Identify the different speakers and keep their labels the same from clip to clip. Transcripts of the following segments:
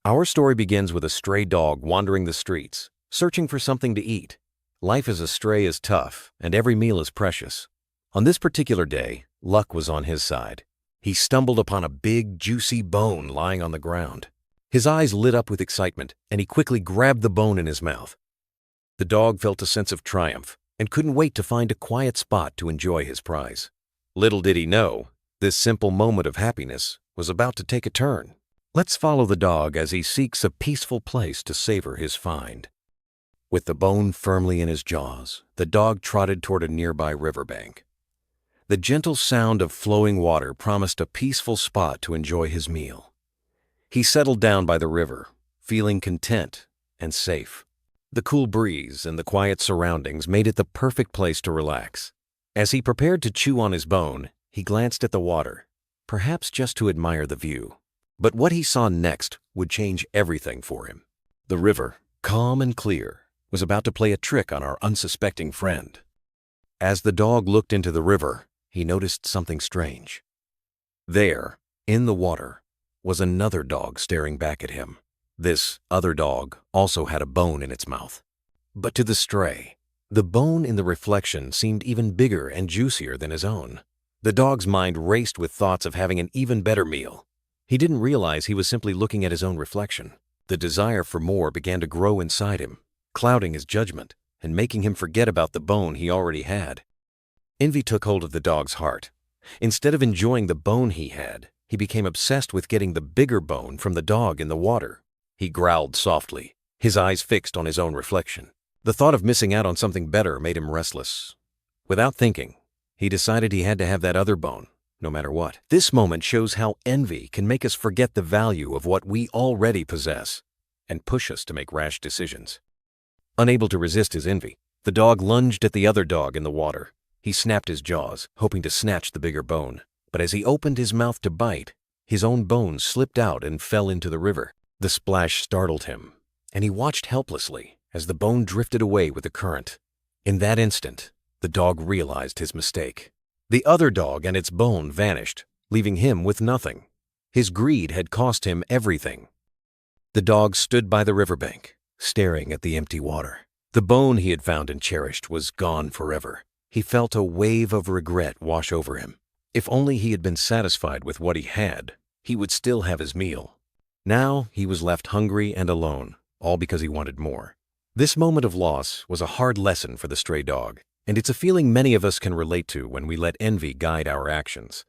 Speaker 1: Our story begins with a stray dog wandering the streets, searching for something to eat. Life as a stray is tough, and every meal is precious. On this particular day, luck was on his side. He stumbled upon a big, juicy bone lying on the ground. His eyes lit up with excitement, and he quickly grabbed the bone in his mouth. The dog felt a sense of triumph and couldn't wait to find a quiet spot to enjoy his prize. Little did he know, this simple moment of happiness was about to take a turn. Let's follow the dog as he seeks a peaceful place to savor his find. With the bone firmly in his jaws, the dog trotted toward a nearby riverbank. The gentle sound of flowing water promised a peaceful spot to enjoy his meal. He settled down by the river, feeling content and safe. The cool breeze and the quiet surroundings made it the perfect place to relax. As he prepared to chew on his bone, he glanced at the water, perhaps just to admire the view. But what he saw next would change everything for him. The river, calm and clear, was about to play a trick on our unsuspecting friend. As the dog looked into the river, he noticed something strange. There, in the water, was another dog staring back at him. This other dog also had a bone in its mouth. But to the stray, the bone in the reflection seemed even bigger and juicier than his own. The dog's mind raced with thoughts of having an even better meal. He didn't realize he was simply looking at his own reflection. The desire for more began to grow inside him, clouding his judgment and making him forget about the bone he already had. Envy took hold of the dog's heart. Instead of enjoying the bone he had, he became obsessed with getting the bigger bone from the dog in the water. He growled softly, his eyes fixed on his own reflection. The thought of missing out on something better made him restless. Without thinking, he decided he had to have that other bone, no matter what. This moment shows how envy can make us forget the value of what we already possess and push us to make rash decisions. Unable to resist his envy, the dog lunged at the other dog in the water. He snapped his jaws, hoping to snatch the bigger bone. But as he opened his mouth to bite, his own bone slipped out and fell into the river. The splash startled him, and he watched helplessly as the bone drifted away with the current. In that instant, the dog realized his mistake. The other dog and its bone vanished, leaving him with nothing. His greed had cost him everything. The dog stood by the riverbank, staring at the empty water. The bone he had found and cherished was gone forever. He felt a wave of regret wash over him. If only he had been satisfied with what he had, he would still have his meal. Now he was left hungry and alone, all because he wanted more. This moment of loss was a hard lesson for the stray dog, and it's a feeling many of us can relate to when we let envy guide our actions.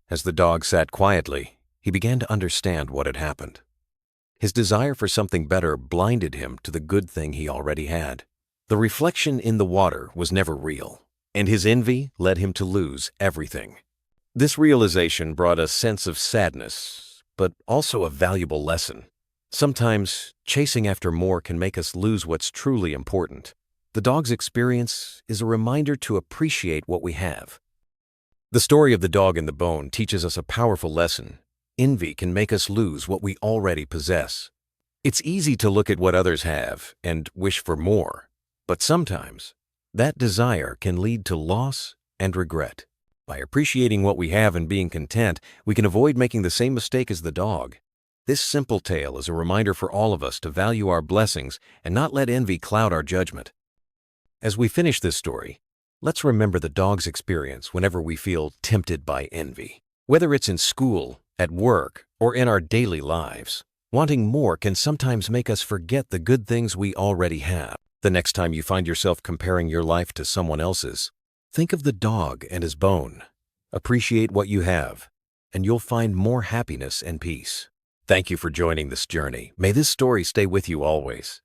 Speaker 1: As the dog sat quietly, he began to understand what had happened. His desire for something better blinded him to the good thing he already had. The reflection in the water was never real, and his envy led him to lose everything. This realization brought a sense of sadness, but also a valuable lesson. Sometimes, chasing after more can make us lose what's truly important. The dog's experience is a reminder to appreciate what we have. The story of the dog and the bone teaches us a powerful lesson. Envy can make us lose what we already possess. It's easy to look at what others have and wish for more, but sometimes that desire can lead to loss and regret. By appreciating what we have and being content, we can avoid making the same mistake as the dog. This simple tale is a reminder for all of us to value our blessings and not let envy cloud our judgment. As we finish this story, let's remember the dog's experience whenever we feel tempted by envy. Whether it's in school, at work, or in our daily lives, wanting more can sometimes make us forget the good things we already have. The next time you find yourself comparing your life to someone else's, think of the dog and his bone. Appreciate what you have, and you'll find more happiness and peace. Thank you for joining this journey. May this story stay with you always.